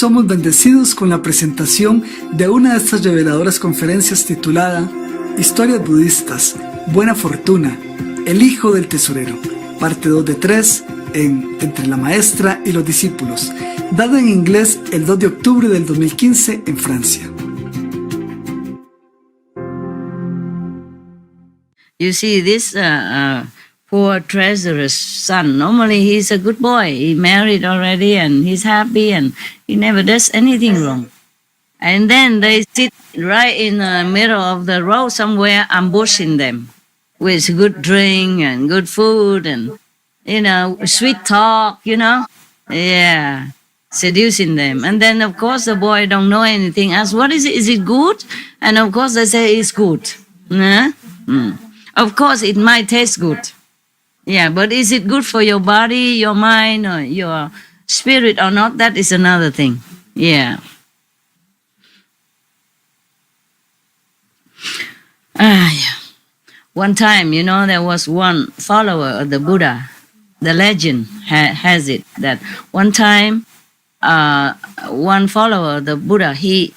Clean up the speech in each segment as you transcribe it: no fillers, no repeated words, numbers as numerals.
somos bendecidos con la presentación de una de estas reveladoras conferencias titulada Historias budistas, Buena Fortuna, el hijo del tesorero, parte 2 de 3 en Entre la maestra y los discípulos, dada en inglés el 2 de octubre del 2015 en Francia. You see, this poor treasurer's son, normally he's a good boy. He married already and he's happy and he never does anything wrong. And then they sit right in the middle of the road somewhere, ambushing them with good drink and good food and, sweet talk, Yeah, seducing them. And then, of course, the boy don't know anything. Asks, what is it? Is it good? And, of course, they say it's good. Of course, it might taste good. Yeah, but is it good for your body, your mind, or your spirit or not? That is another thing. Yeah. Yeah. One time, there was one follower of the Buddha. The legend has it that one time, one follower of the Buddha, he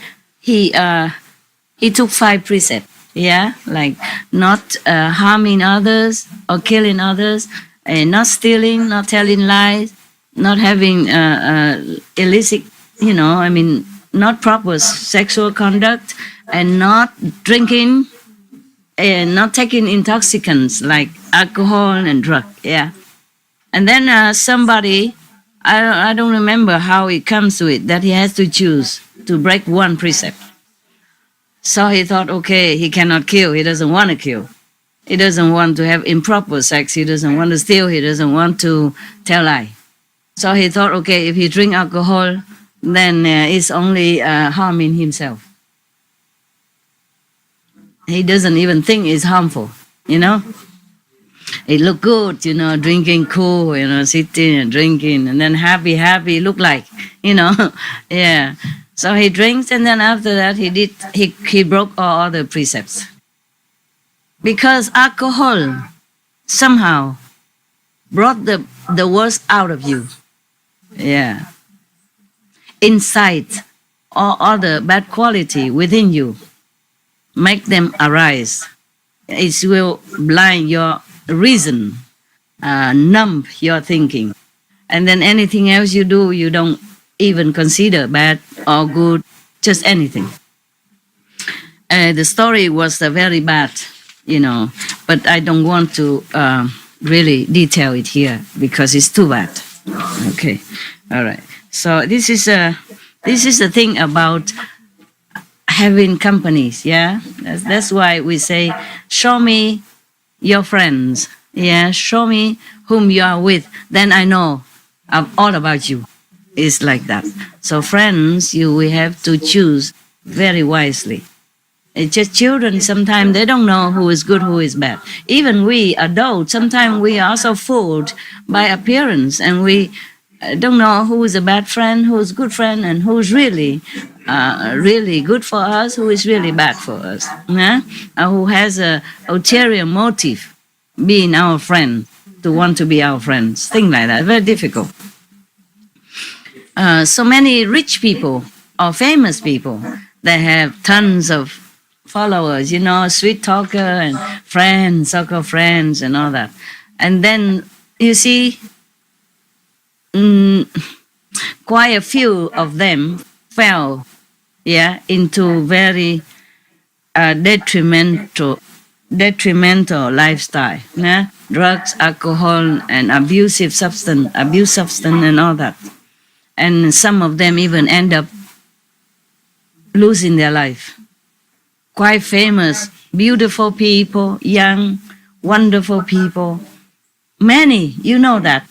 took 5 precepts. Yeah, like not harming others or killing others, not stealing, not telling lies, not having illicit, not proper sexual conduct, and not drinking, and not taking intoxicants like alcohol and drug. Yeah, and then somebody, I don't remember how it comes to it, that he has to choose to break one precept. So he thought, okay, he cannot kill. He doesn't want to kill. He doesn't want to have improper sex. He doesn't want to steal. He doesn't want to tell lie. So he thought, okay, if he drink alcohol, then it's only harming himself. He doesn't even think it's harmful, It look good, drinking cool, sitting and drinking, and then happy, look like, yeah. So he drinks, and then after that he broke all other precepts. Because alcohol somehow brought the worst out of you. Yeah. Inside all other bad quality within you, make them arise. It will blind your reason, numb your thinking. And then anything else you do, you don't even consider bad or good, just anything. The story was very bad, but I don't want to really detail it here because it's too bad. Okay, all right. So this is the thing about having companies. Yeah, that's why we say, show me your friends. Yeah, show me whom you are with, then I know all about you. It's like that. So friends, we have to choose very wisely. It's just children, sometimes they don't know who is good, who is bad. Even we adults, sometimes we are also fooled by appearance, and we don't know who is a bad friend, who is a good friend, and who is really good for us, who is really bad for us. Who has an ulterior motive being our friend, to want to be our friends, things like that. Very difficult. So many rich people or famous people, they have tons of followers, sweet talker and friends, so-called friends and all that. And then, you see, quite a few of them fell, into very detrimental lifestyle, drugs, alcohol, and abuse substance and all that. And some of them even end up losing their life. Quite famous, beautiful people, young, wonderful people. Many, you know that.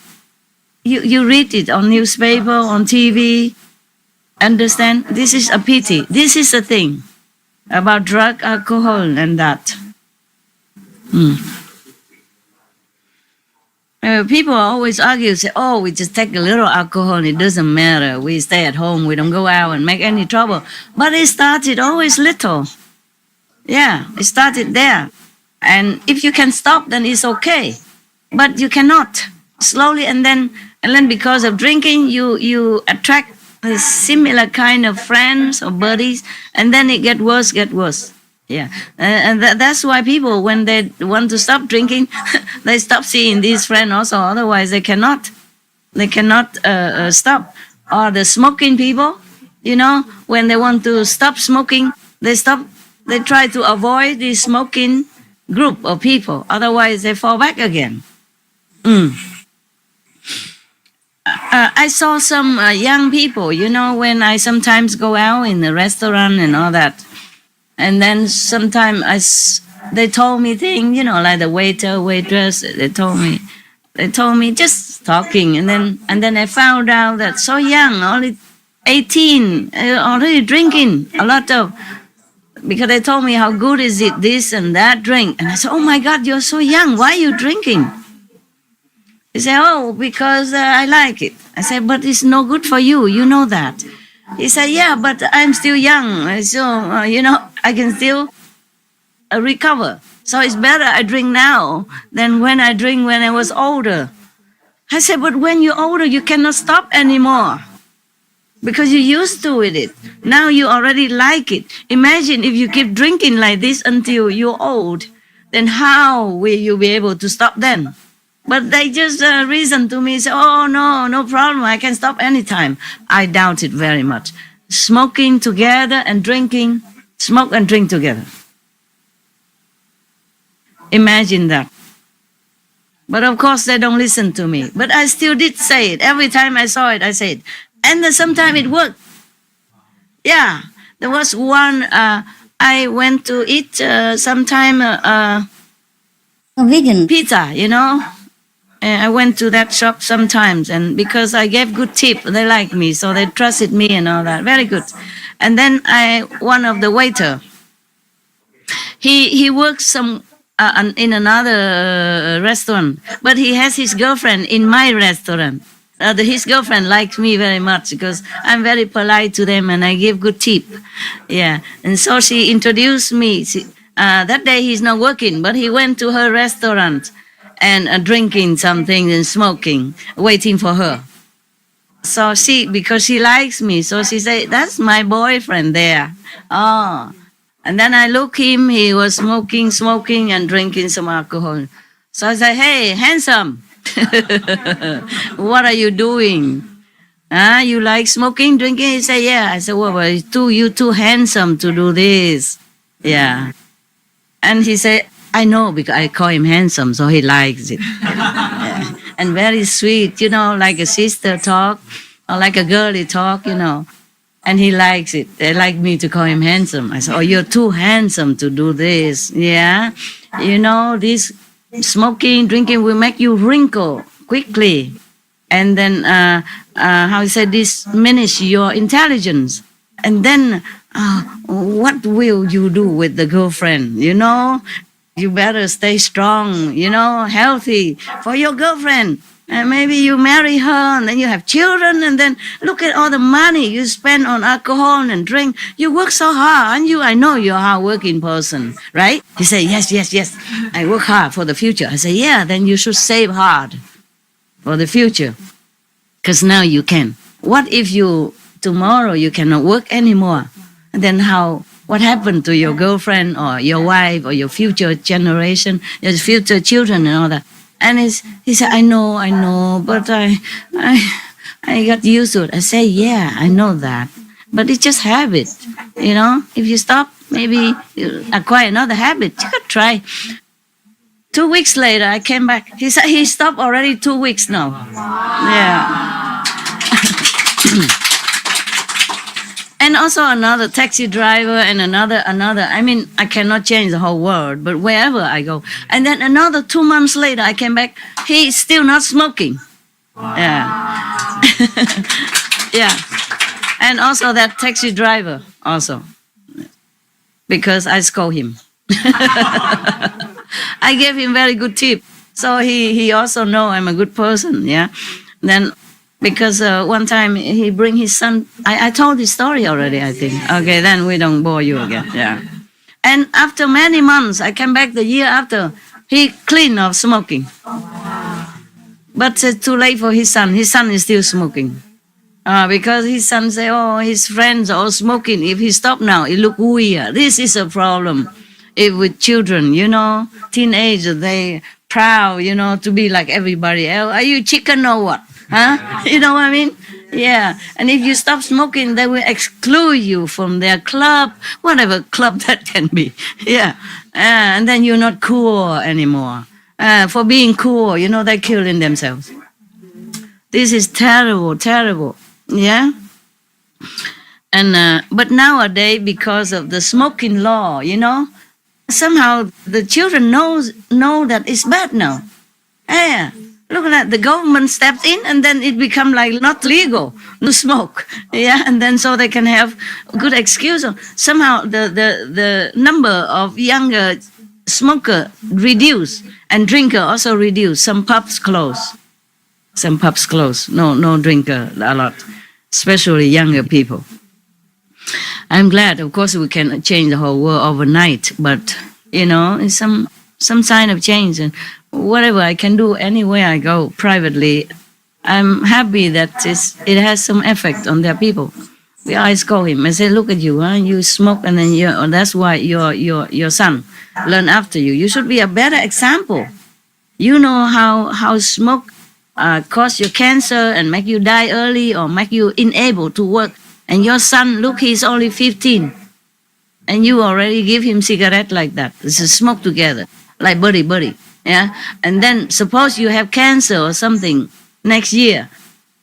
You read it on newspaper, on TV. Understand? This is a pity. This is the thing about drug, alcohol, and that. People always argue, say, oh, we just take a little alcohol and it doesn't matter. We stay at home, we don't go out and make any trouble. But it started always little. Yeah, it started there. And if you can stop, then it's okay. But you cannot. Slowly, and then because of drinking, you attract similar kind of friends or buddies, and then it get worse. Yeah, and that's why people, when they want to stop drinking, they stop seeing these friends also. Otherwise, they cannot stop. Or the smoking people, when they want to stop smoking, they stop. They try to avoid the smoking group of people. Otherwise, they fall back again. I saw some young people, when I sometimes go out in the restaurant and all that. And then sometimes they told me things, like the waiter, waitress, they told me just talking. And then I found out that so young, only 18, already drinking a lot of, because they told me how good is it, this and that drink. And I said, oh my God, you're so young. Why are you drinking? He said, oh, because I like it. I said, but it's no good for you. You know that. He said, yeah, but I'm still young. So, I can still recover. So it's better I drink now than when I drink when I was older. I said, but when you're older, you cannot stop anymore because you're used to it. Now you already like it. Imagine if you keep drinking like this until you're old, then how will you be able to stop then? But they just reason to me, say, oh, no problem, I can stop anytime. I doubt it very much. Smoking together and drinking, smoke and drink together. Imagine that. But of course, they don't listen to me. But I still did say it. Every time I saw it, I said it. And then sometimes it worked. Yeah, there was one, I went to eat sometime vegan pizza, I went to that shop sometimes, and because I gave good tip, they liked me, so they trusted me and all that. Very good. And then one of the waiter, he works in another restaurant, but he has his girlfriend in my restaurant. His girlfriend likes me very much because I'm very polite to them and I give good tip. Yeah, and so she introduced me. That day he's not working, but he went to her restaurant and drinking something and smoking, waiting for her. So because she likes me, so she said, that's my boyfriend there. Oh, and then I look him, he was smoking and drinking some alcohol. So I said, hey, handsome, what are you doing? You like smoking, drinking? He said, yeah. I said, well, you're too handsome to do this. Yeah. And he said, I know, because I call him handsome, so he likes it. Yeah. And very sweet, like a sister talk, or like a girly talk, and he likes it. They like me to call him handsome. I said, oh, you're too handsome to do this. Yeah. This smoking, drinking will make you wrinkle quickly. And then, this diminish your intelligence. And then, what will you do with the girlfriend? You better stay strong, healthy for your girlfriend. And maybe you marry her and then you have children, and then look at all the money you spend on alcohol and drink. You work so hard, and I know you're a hard-working person, right? He said, yes, I work hard for the future. I said, yeah, then you should save hard for the future, because now you can. What if tomorrow you cannot work anymore? And then what happened to your girlfriend or your wife or your future generation, your future children and all that? And he said, I know, but I got used to it. I say, yeah, I know that. But it's just habit, If you stop, maybe you acquire another habit. You could try. 2 weeks later, I came back. He said he stopped already 2 weeks now. Yeah. And also another taxi driver and another. I cannot change the whole world, but wherever I go. And then another 2 months later, I came back. He's still not smoking. Yeah. Yeah. And also that taxi driver also. Because I scold him. I gave him very good tip. So he also know I'm a good person, yeah. Then because one time he bring his son, I told this story already, I think. Okay, then we don't bore you again, yeah. And after many months, I came back the year after, he clean of smoking. But too late for his son. His son is still smoking. Because his son say, oh, his friends are all smoking. If he stop now, it look weird. This is a problem. If with children, teenage, they proud, to be like everybody else. Are you chicken or what? Huh? You know what I mean? Yeah. And if you stop smoking, they will exclude you from their club, whatever club that can be. Yeah. And then you're not cool anymore. For being cool, they're killing themselves. This is terrible, terrible. Yeah. And but nowadays, because of the smoking law, somehow the children know that it's bad now. Yeah. Look at that. The government stepped in, and then it become like not legal to smoke. Yeah, and then so they can have a good excuse. Somehow the number of younger smoker reduce and drinker also reduce. Some pubs close. No drinker a lot, especially younger people. I'm glad, of course, we can change the whole world overnight, but it's some sign of change, and whatever I can do anywhere I go privately, I'm happy that it has some effect on their people. I always call him. I say, look at you, you smoke, and then that's why your son learn after you. You should be a better example. You know how smoke cause you cancer and make you die early or make you unable to work. And your son, look, he's only 15. And you already give him cigarette like that. It's a smoke together, like buddy. Yeah. And then suppose you have cancer or something next year.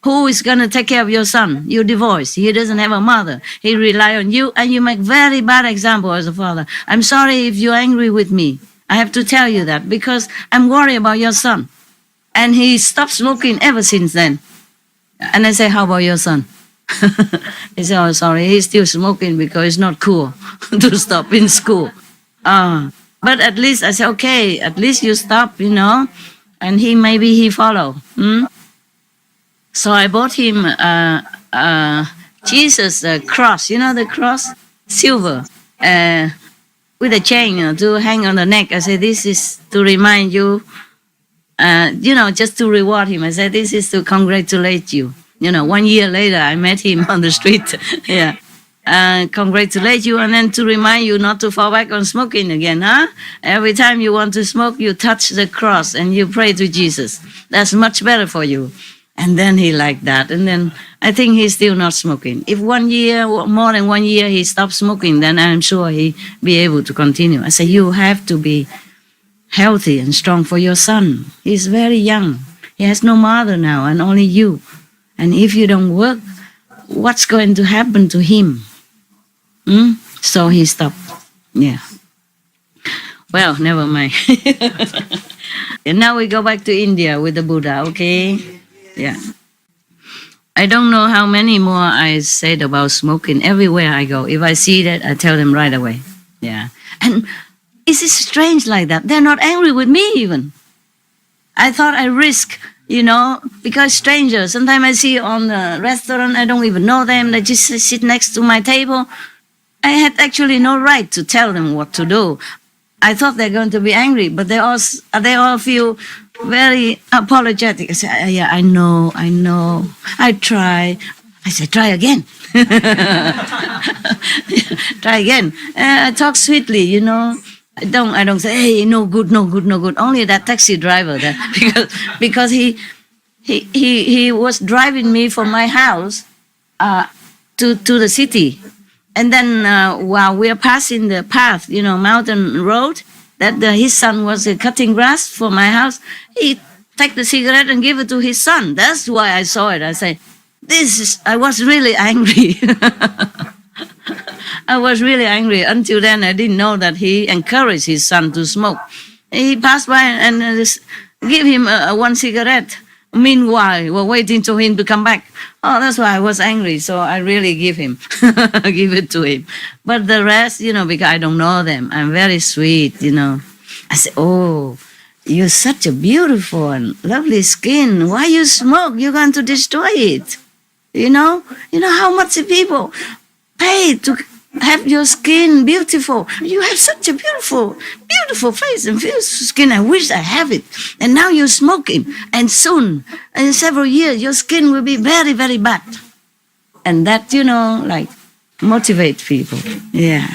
Who is going to take care of your son? You divorced. He doesn't have a mother. He rely on you, and you make very bad example as a father. I'm sorry if you're angry with me. I have to tell you that because I'm worried about your son. And he stopped smoking ever since then. And I say, how about your son? He said, oh, sorry, he's still smoking because it's not cool to stop in school. But at least I said, okay, at least you stop, and maybe he follow. So I bought him Jesus cross, the cross, silver, with a chain to hang on the neck. I said, this is to remind you, just to reward him. I said, this is to congratulate you. 1 year later, I met him on the street. Yeah. Congratulate you, and then to remind you not to fall back on smoking again, huh? Every time you want to smoke, you touch the cross and you pray to Jesus. That's much better for you. And then he liked that. And then I think he's still not smoking. If 1 year, more than 1 year, he stopped smoking, then I'm sure he'll be able to continue. I say, you have to be healthy and strong for your son. He's very young. He has no mother now, and only you. And if you don't work, what's going to happen to him? So he stopped. Yeah. Well, never mind. And now we go back to India with the Buddha, okay? Yeah. I don't know how many more I said about smoking everywhere I go. If I see that, I tell them right away. Yeah. And is it strange like that? They're not angry with me even. I thought I risk, because strangers, sometimes I see on the restaurant, I don't even know them, they just sit next to my table. I had actually no right to tell them what to do. I thought they're going to be angry, but they all feel very apologetic. I say, yeah, I know, I try. I say, try again. Try again. I talk sweetly, I don't say, hey, no good. Only that taxi driver there, because he was driving me from my house to the city, and then while we are passing the path, mountain road, that his son was cutting grass for my house, he take the cigarette and give it to his son. That's why I saw it. I say, I was really angry. I was really angry. Until then, I didn't know that he encouraged his son to smoke. He passed by and give him one cigarette. Meanwhile, we're waiting for him to come back. Oh, that's why I was angry. So I really give it to him. But the rest, because I don't know them, I'm very sweet, I say, oh, you're such a beautiful and lovely skin. Why you smoke? You're going to destroy it. You know how much people pay to have your skin beautiful. You have such a beautiful face and beautiful skin. I wish I have it. And now you're smoking. And soon, in several years, your skin will be very, very bad. And that, like motivate people. Yeah.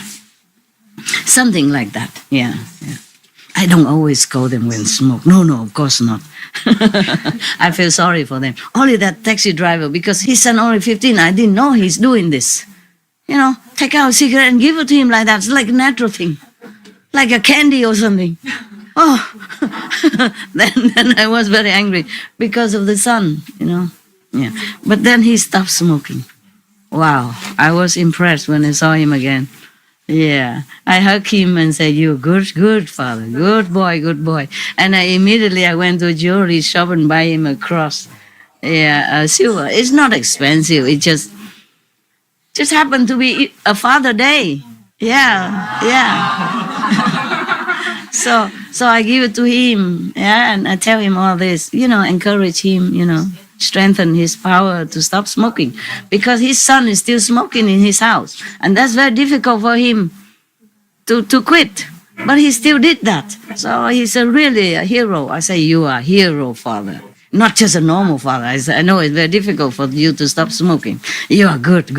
Something like that. Yeah. I don't always scold them when smoke. No, of course not. I feel sorry for them. Only that taxi driver, because his son only 15, I didn't know he's doing this. Take out a cigarette and give it to him like that. It's like a natural thing. Like a candy or something. Oh, then I was very angry because of the son, Yeah. But then he stopped smoking. Wow, I was impressed when I saw him again. Yeah, I hugged him and said, "You good father, good boy." And I went to a jewelry shop and buy him a cross. Yeah, silver. It's not expensive. It just happened to be a Father Day. Yeah. So I give it to him. Yeah, and I tell him all this. Encourage him. Strengthen his power to stop smoking, because his son is still smoking in his house, and that's very difficult for him to quit. But he still did that. So he's really a hero. I say, you are a hero, father. Not just a normal father. I know it's very difficult for you to stop smoking. You are good.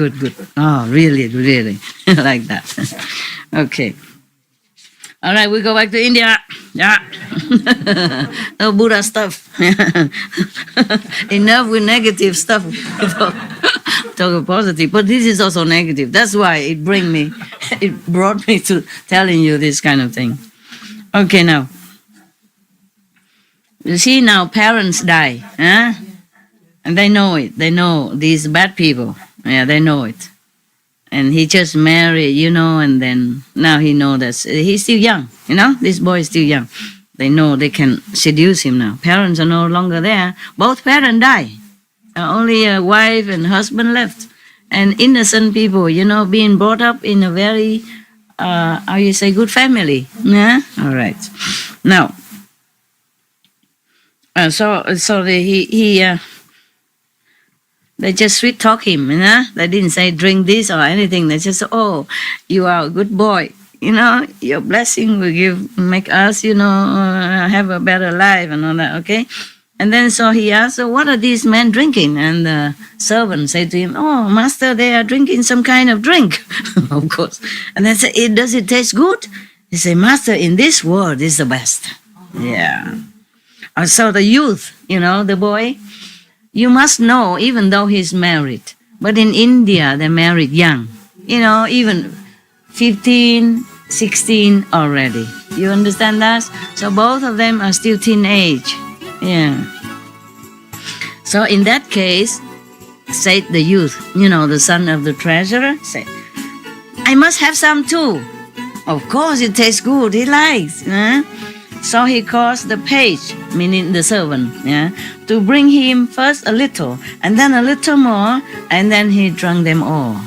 Oh, really, like that. Okay. All right, we go back to India. Yeah. No Buddha stuff. Enough with negative stuff. Talk positive. But this is also negative. That's why it brought me to telling you this kind of thing. Okay, now. You see, now parents die. And they know it. They know these bad people. Yeah, they know it. And he just married, and then now he knows that he's still young, this boy is still young. They know they can seduce him now. Parents are no longer there. Both parents die. Only a wife and husband left. And innocent people, being brought up in a very, good family. Yeah? All right. Now, they just sweet talk him, They didn't say drink this or anything. They just say, oh, you are a good boy. Your blessing will make us, have a better life and all that, okay? And then so he asked, so what are these men drinking? And the servant said to him, oh, master, they are drinking some kind of drink, of course. And then said, does it taste good? He said, master, in this world is the best. Yeah. So the youth, the boy, you must know, even though he's married, but in India, they're married young, even 15, 16 already. You understand that? So both of them are still teenage. Yeah. So in that case, said the youth, the son of the treasurer, said, I must have some too. Of course, it tastes good. He likes. So he caused the page, meaning the servant, to bring him first a little, and then a little more, and then he drank them all.